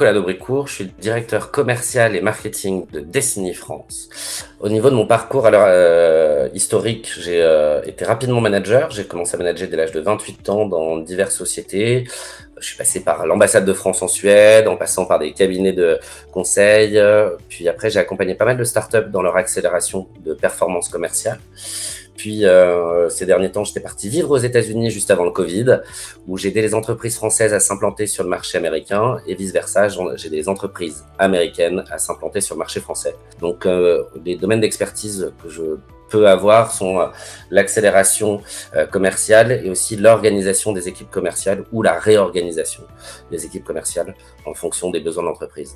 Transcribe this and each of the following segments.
Nicolas Daubricourt, je suis le directeur commercial et marketing de Destiny France. Au niveau de mon parcours historique, j'ai été rapidement manager. J'ai commencé à manager dès l'âge de 28 ans dans diverses sociétés. Je suis passé par l'ambassade de France en Suède, en passant par des cabinets de conseil. Puis après, j'ai accompagné pas mal de startups dans leur accélération de performance commerciale. Puis ces derniers temps, j'étais parti vivre aux États-Unis juste avant le Covid, où j'ai aidé les entreprises françaises à s'implanter sur le marché américain et vice-versa, j'ai des entreprises américaines à s'implanter sur le marché français. Donc les domaines d'expertise que je peux avoir sont l'accélération commerciale et aussi l'organisation des équipes commerciales ou la réorganisation des équipes commerciales en fonction des besoins de l'entreprise.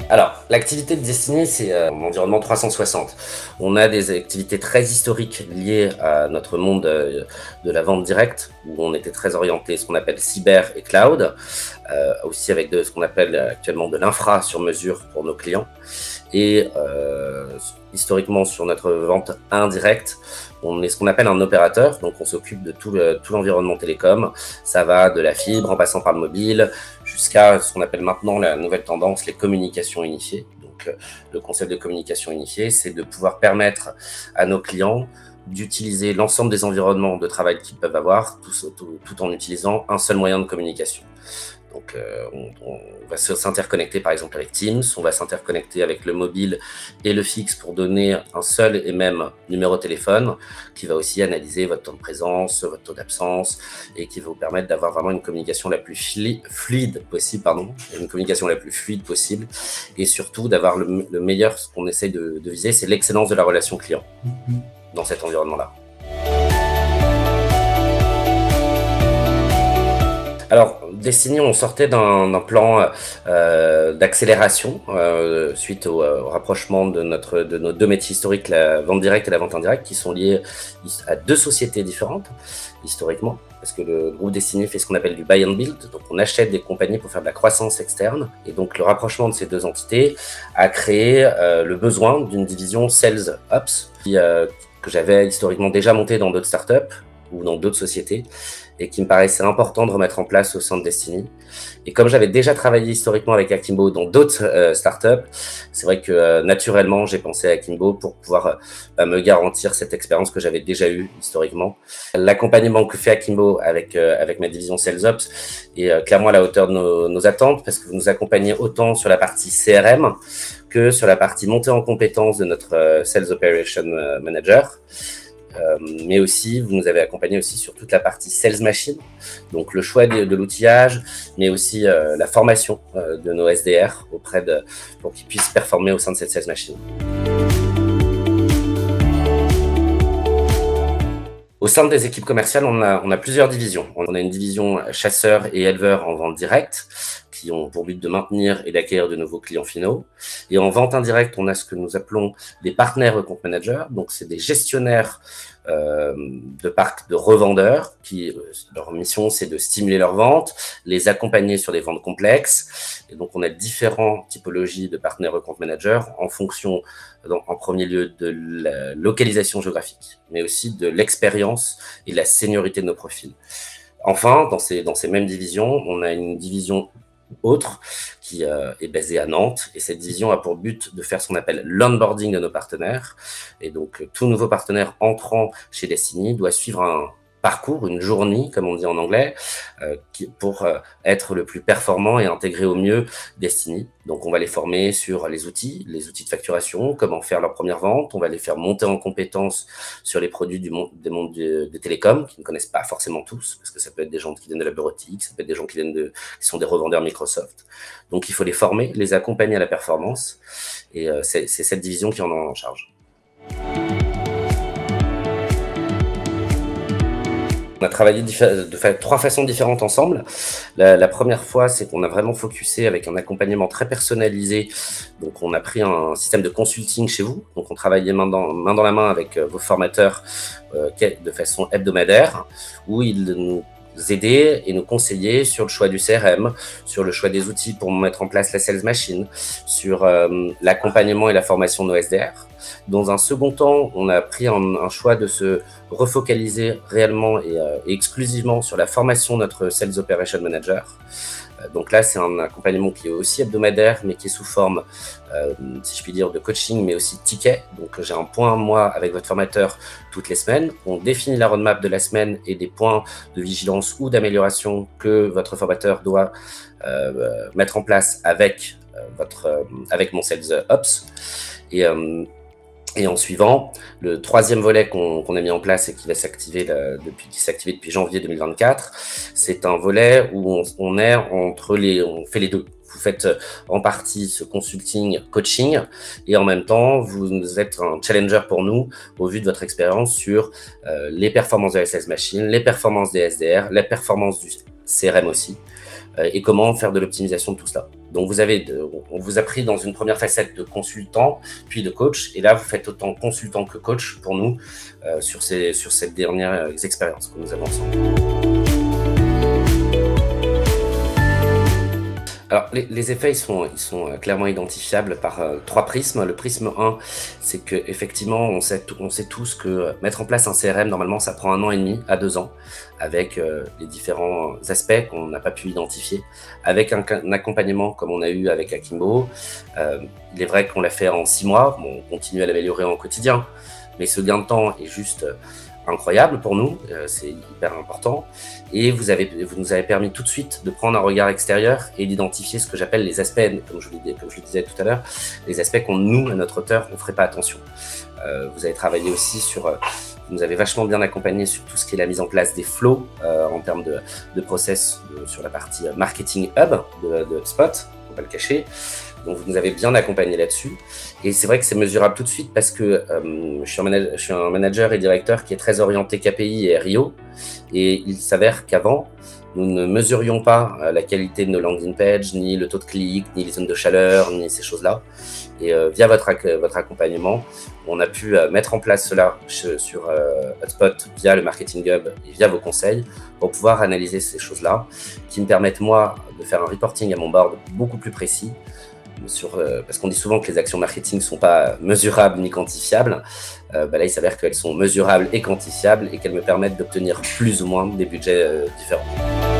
Alors, l'activité de Destiny, c'est un environnement 360. On a des activités très historiques liées à notre monde de la vente directe, où on était très orienté ce qu'on appelle cyber et cloud, aussi avec ce qu'on appelle actuellement de l'infra sur mesure pour nos clients. Et historiquement, sur notre vente indirecte, on est ce qu'on appelle un opérateur, donc on s'occupe de tout l'environnement télécom. Ça va de la fibre en passant par le mobile jusqu'à ce qu'on appelle maintenant la nouvelle tendance, les communications unifiées. Donc le concept de communication unifiée, c'est de pouvoir permettre à nos clients d'utiliser l'ensemble des environnements de travail qu'ils peuvent avoir, tout en utilisant un seul moyen de communication. Donc, on va s'interconnecter par exemple avec Teams, on va s'interconnecter avec le mobile et le fixe pour donner un seul et même numéro de téléphone qui va aussi analyser votre temps de présence, votre taux d'absence et qui va vous permettre d'avoir vraiment une communication la plus fluide possible, et surtout d'avoir le meilleur. Ce qu'on essaye de viser, c'est l'excellence de la relation client dans cet environnement-là. Alors, Destiny, on sortait d'un plan d'accélération suite au rapprochement de nos deux métiers historiques, la vente directe et la vente indirecte, qui sont liés à deux sociétés différentes historiquement, parce que le groupe Destiny fait ce qu'on appelle du buy and build, donc on achète des compagnies pour faire de la croissance externe, et donc le rapprochement de ces deux entités a créé le besoin d'une division Sales Ops, que j'avais historiquement déjà montée dans d'autres startups ou dans d'autres sociétés, et qui me paraissait important de remettre en place au sein de Destiny. Et comme j'avais déjà travaillé historiquement avec Akimbo dans d'autres startups, c'est vrai que naturellement, j'ai pensé à Akimbo pour pouvoir me garantir cette expérience que j'avais déjà eue historiquement. L'accompagnement que fait Akimbo avec ma division Sales Ops est clairement à la hauteur de nos attentes, parce que vous nous accompagnez autant sur la partie CRM que sur la partie montée en compétences de notre Sales Operation Manager. Mais aussi, vous nous avez accompagné aussi sur toute la partie sales machine, donc le choix de l'outillage, mais aussi la formation de nos SDR pour qu'ils puissent performer au sein de cette sales machine. Au sein des équipes commerciales, on a plusieurs divisions. On a une division chasseurs et éleveurs en vente directe, qui ont pour but de maintenir et d'acquérir de nouveaux clients finaux. Et en vente indirecte, on a ce que nous appelons des partenaires compte managers. Donc, c'est des gestionnaires de parcs de revendeurs qui, leur mission, c'est de stimuler leurs ventes, les accompagner sur des ventes complexes. Et donc, on a différentes typologies de partenaires compte managers en fonction, en premier lieu, de la localisation géographique, mais aussi de l'expérience et de la seniorité de nos profils. Enfin, dans ces mêmes divisions, on a une division autre qui est basée à Nantes, et cette division a pour but de faire ce qu'on appelle l'onboarding de nos partenaires. Et donc tout nouveau partenaire entrant chez Destiny doit suivre un parcours, une journée, comme on dit en anglais, pour être le plus performant et intégrer au mieux Destiny. Donc, on va les former sur les outils de facturation, comment faire leur première vente. On va les faire monter en compétences sur les produits des mondes des télécoms, qu'ils ne connaissent pas forcément tous, parce que ça peut être des gens qui viennent de la bureautique, ça peut être des gens qui sont des revendeurs Microsoft. Donc, il faut les former, les accompagner à la performance, et c'est cette division qui en est en charge. On a travaillé de trois façons différentes ensemble. La première fois, c'est qu'on a vraiment focusé avec un accompagnement très personnalisé. Donc, on a pris un système de consulting chez vous. Donc, on travaillait main dans la main avec vos formateurs de façon hebdomadaire, où ils nous aider et nous conseiller sur le choix du CRM, sur le choix des outils pour mettre en place la sales machine, sur l'accompagnement et la formation de nos SDR. Dans un second temps, on a pris un choix de se refocaliser réellement et exclusivement sur la formation de notre Sales Operation Manager. Donc là, c'est un accompagnement qui est aussi hebdomadaire, mais qui est sous forme, si je puis dire, de coaching, mais aussi de ticket. Donc j'ai un point, moi, avec votre formateur toutes les semaines. On définit la roadmap de la semaine et des points de vigilance ou d'amélioration que votre formateur doit mettre en place avec, avec mon Sales Ops. Et en suivant, le troisième volet qu'on a mis en place et qui va s'activer depuis janvier 2024, c'est un volet où on est entre on fait les deux. Vous faites en partie ce consulting, coaching, et en même temps, vous êtes un challenger pour nous au vu de votre expérience sur les performances de la sales machine, les performances des SDR, les performances du CRM aussi, et comment faire de l'optimisation de tout cela. Donc on vous a pris dans une première facette de consultant, puis de coach, et là vous faites autant consultant que coach pour nous sur ces dernières expériences que nous avons ensemble. Alors, les effets, ils sont clairement identifiables par trois prismes. Le prisme 1, c'est que effectivement, on sait tous que mettre en place un CRM, normalement, ça prend 1 an et demi à 2 ans, avec les différents aspects qu'on n'a pas pu identifier. Avec un accompagnement comme on a eu avec Akimbo, il est vrai qu'on l'a fait en 6 mois, bon, on continue à l'améliorer au quotidien, mais ce gain de temps est juste incroyable pour nous, c'est hyper important, et vous nous avez permis tout de suite de prendre un regard extérieur et d'identifier ce que j'appelle les aspects, comme je le disais tout à l'heure, les aspects nous, à notre hauteur, on ne ferait pas attention. Vous avez travaillé aussi vous nous avez vachement bien accompagné sur tout ce qui est la mise en place des flows en termes de process sur la partie marketing hub de HubSpot, on ne va pas le cacher. Donc vous nous avez bien accompagné là-dessus. Et c'est vrai que c'est mesurable tout de suite parce que je suis un manager et directeur qui est très orienté KPI et RIO. Et il s'avère qu'avant, nous ne mesurions pas la qualité de nos landing pages, ni le taux de clic, ni les zones de chaleur, ni ces choses-là. Et via votre accompagnement, on a pu mettre en place cela sur HubSpot via le Marketing Hub et via vos conseils pour pouvoir analyser ces choses-là qui me permettent, moi, de faire un reporting à mon board beaucoup plus précis parce qu'on dit souvent que les actions marketing ne sont pas mesurables ni quantifiables. Là, il s'avère qu'elles sont mesurables et quantifiables et qu'elles me permettent d'obtenir plus ou moins des budgets différents.